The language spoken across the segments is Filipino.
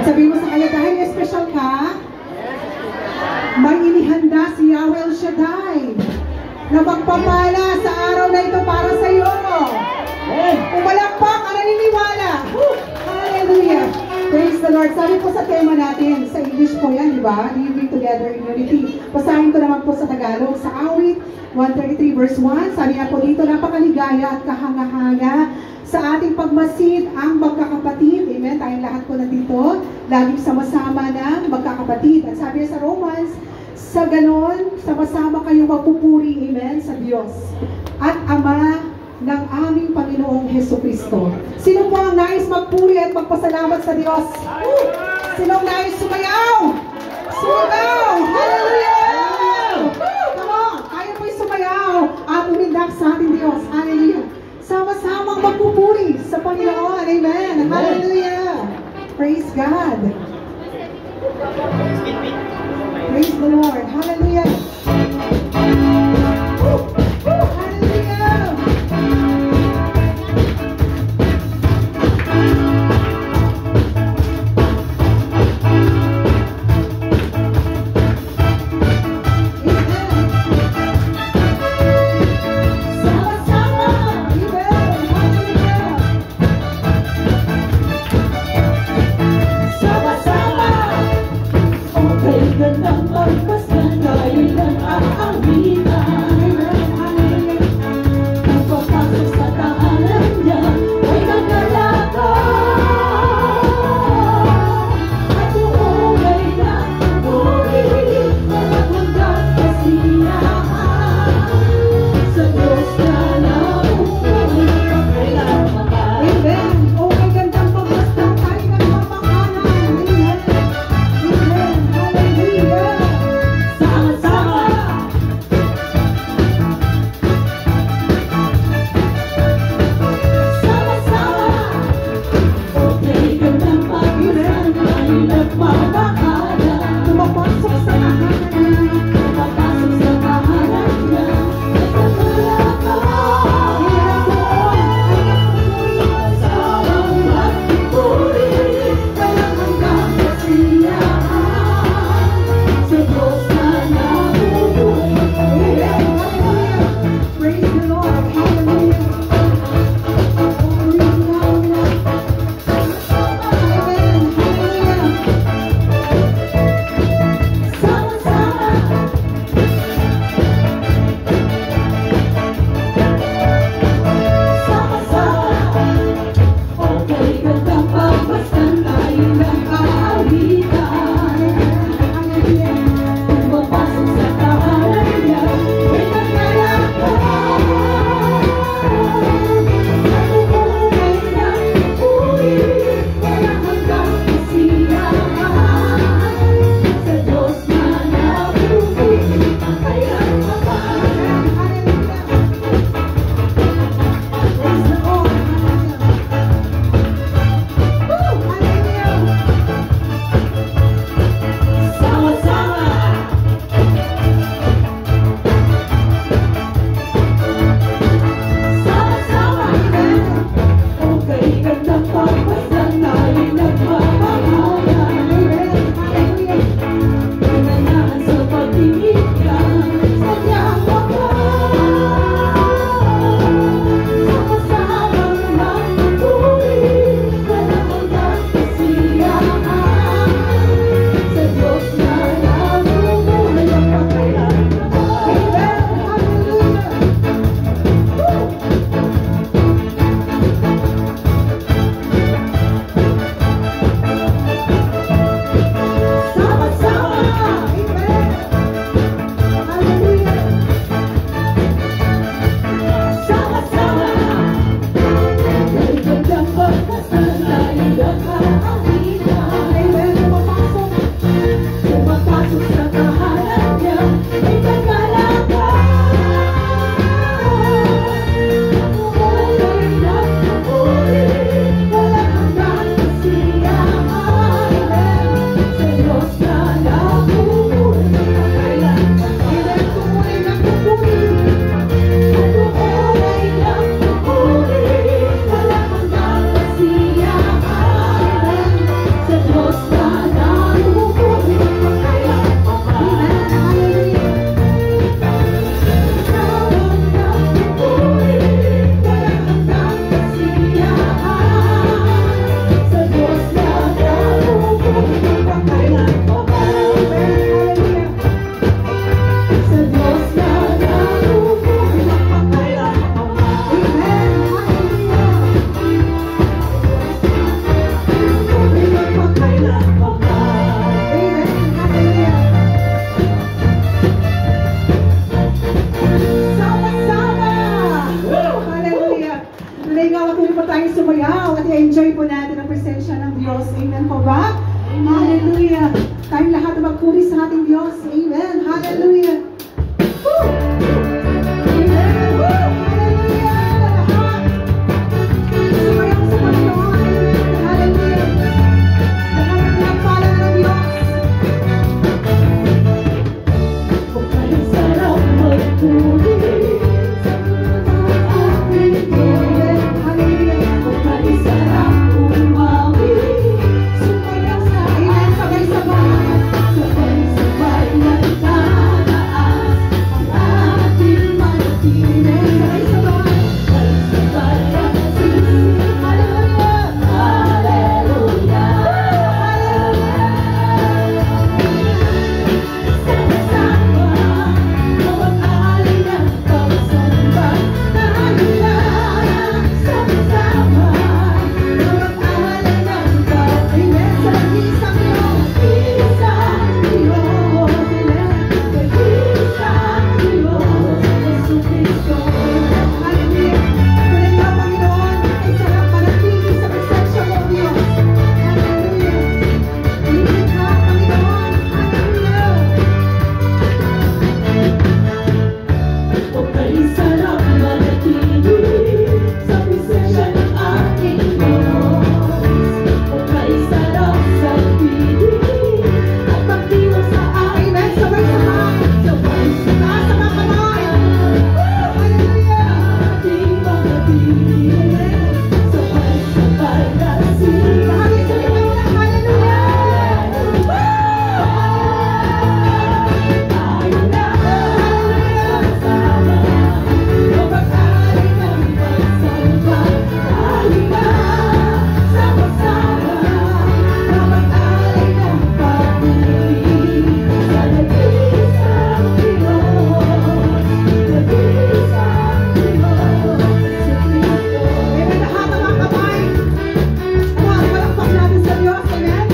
At sabihin mo sa kanya, dahil special ka, may inihanda si Yahweh El Shaddai na magpapala sa araw na ito para sa iyo. Umalakpak, naniniwala. Hallelujah. Praise the Lord. Sabi po sa tema natin, sa English po yan, di ba? Living together in unity. Basahin ko naman po sa Tagalog. Sa awit 133 verse 1, sabi nga po dito, napakaligaya at kahanga-hanga sa ating pagmasid ang magkakapatid. Amen? Tayong lahat po nandito, laging sama-sama na magkakapatid. At sabi sa Romans, sa ganon, sama-sama kayong magpupuri, amen, sa Diyos at Ama ng aming Panginoong Jesucristo. Sino po ang nais magpuri at magpasalamat sa Diyos? Sino ang nais sumayaw? Sumayaw! Hallelujah! Come on! Kaya po'y sumayaw at umindak sa ating Diyos. Hallelujah! Sama-samang magpupuri sa Panginoon. Amen! Hallelujah! Praise God! Praise the Lord! Hallelujah! Sama-sama, okay ka nang magpasalamat. Hallelujah. Tayong lahat na magpuri sa ating Diyos. Amen. Hallelujah. Woo! Amen. Woo! Hallelujah. Lahat. Sumayaw sa Panginoon. Amen. Hallelujah. Lahat ng pinagpala ng Diyos. Kung kayo sarap magpuri sa mga aking Diyos. Hallelujah. Kung kayo sarap umawi, sumayaw sa Amen. Sabay-sabay. sabay-sabay nagtataas ang ating manatili. Sabay-sabay ang sing. Hallelujah, sama-sama mawag-alay ng pagsamba. Tayo lang, sama-sama mawag-alay ng Amen. Sa nag-iisang Diyos. Isang Diyos, isang Diyos, Jesucristo. Hallelujah. Tunay nga, Panginoon, ay sarap manatili sa presensya mo, Diyos. Hallelujah. Init ka, Panginoon. Hallelujah. O kay sarap manatili sa presensya ng aking Diyos. O kay sarap sa piling at magdiwang sa aking Amen. Sabay-sabay. Taas ang mga kamay. Hallelujah. ating mga piling. Sabay-sabay na sing. Bahagi sa liman mo lang. Hallelujah. Tayo na sama-sama mapag-alay ng pagsamba. Tayo na sama-sama mapag-alay ng pag-ibig sa nag-iisang Diyos, nag-iisang Diyos, Jesucristo. Amen. Lahat ng mga kamay. Palakpak natin sa Diyos. Amen.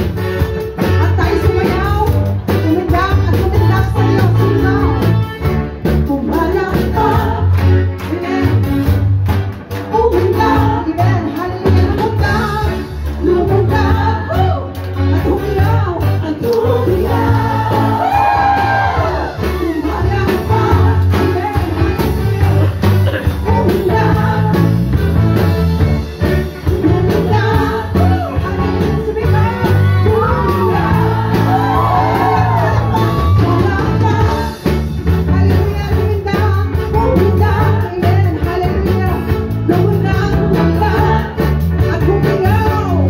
At tayo sumayaw. Tumindak at tumindak sa Diyos. Sino? Pumalakpak, Amen. Umindak. Amen. Hallelujah. Lumundag. lumutang Woo! At humiyaw. at umiyak. Tumalakpak. Amen. Umindak. Lumundag. Woo! Hallelujah. Sumigaw. Hallelujah, lumindag, lumindag, amen, hallelujah, lumundag, lumundag, at humiyaw,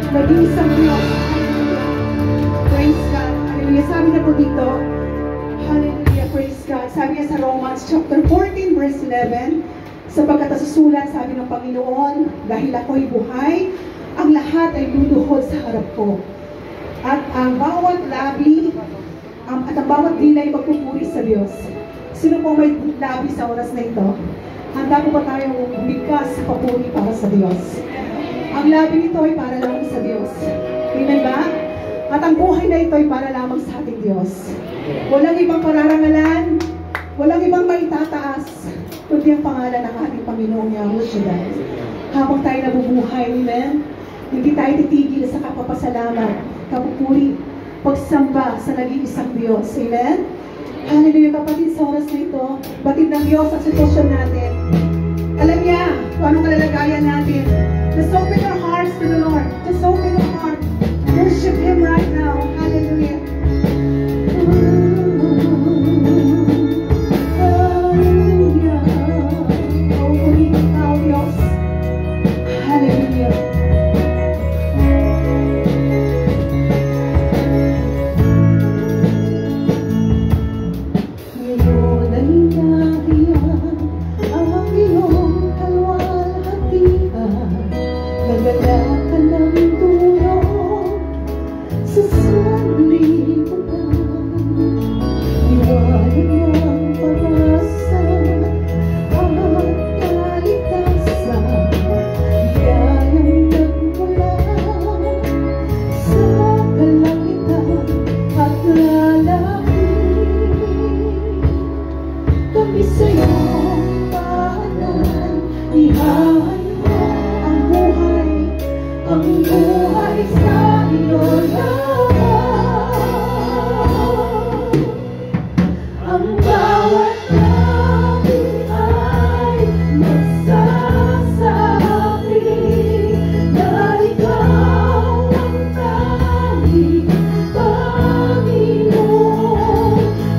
Nag-iisang Diyos. Praise God. Hallelujah. Sabi niya po dito, hallelujah, praise God. Sabi niya sa Romans chapter 14, verse 11, sapagkat nasusulat, sabi ng Panginoon, dahil ako'y buhay, ang lahat ay luluhod sa harap ko. At ang bawat labi, at ang bawat dila ay magpupuri sa Diyos. Sino po may labi sa oras na ito? Handa po ba tayong bigkas sa papuri para sa Diyos? Ang labi nito ay para lamang sa Diyos. Amen ba? At ang buhay na ito ay para lamang sa ating Diyos. Walang ibang pararangalan, walang ibang maitataas, kundi ang pangalan ng ating Panginoong Yahushua. Habang tayo nabubuhay buhay. Amen? Hindi tayo titigil sa kapapasalamat, kapupuri, pagsamba sa nag-iisang Diyos. Amen? Hallelujah, kapatid, sa oras na ito, batid ng Diyos ang sitwasyon natin. Alam niya kung anong kalalagayan natin. Just open your hearts to the Lord. Just open your heart. Worship Him right now. Hallelujah. Hallelujah. Oh, purihin ka, O Diyos. Hallelujah. Ngayon ay nariyan ang iyong kalwalhatian. Nagdala ka ng tulong sa sanlibutan. Liwanag ng pag-asa at kaligtasan. Biyayang nagmula sa kalangitan at lalaki. Kami sa'yo paanan, ihahan mo ang buhay sa iyo lang. Ang bawat labi ay magsasabi na ikaw ang tanging Panginoon.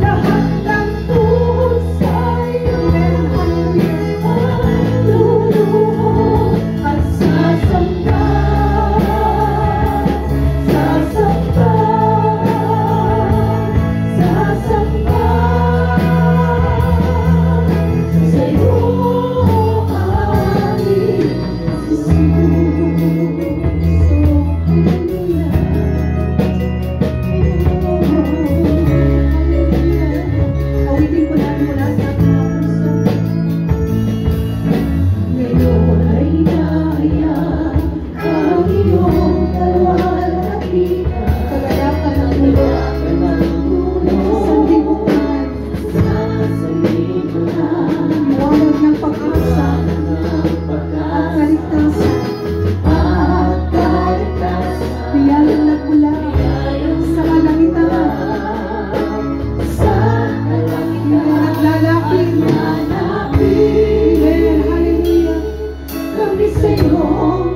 Lahat ng tuhod sa iyo ay luluhod at sasamba. Sasamba, sasamba sa'yo, aming Jesus. Hallelujah. Awitin po natin mula sa ating mga puso. Ngayon ay naiyak ang iyong kalwalhatian. Kagalakan ng sanlibutan. Liwanag ng pag-asa at kaligtasan. Biyayang nagmula sa kalangitan. Naglalapit. Amen. Hallelujah. Kami sa'yo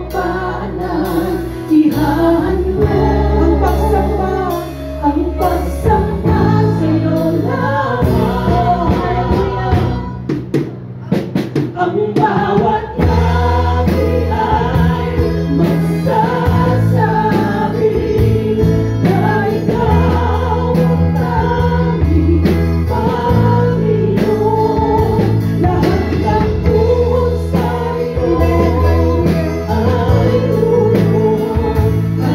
paanan, ihahan mo Ang pagsamba. ang pagsamba sa'yo lang. Ang bawat labi ay magsasabi na ikaw ang tanging Panginoon. Lahat ng tuhod sa iyo ay luluhod at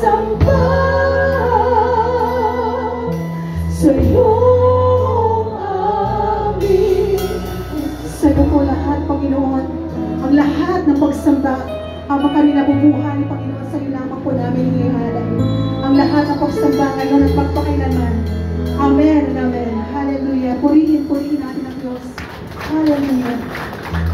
pagsamba sa'yo amin. Sa'yo po lahat, Panginoon. Ang lahat ng pagsamba, habang kami nabubuhay, Panginoon, sa'yo lamang po namin inihalay. Ang lahat ng pagsamba ngayon at magpakailanman. Amen and amen. Hallelujah. Purihin natin ang Diyos. Hallelujah.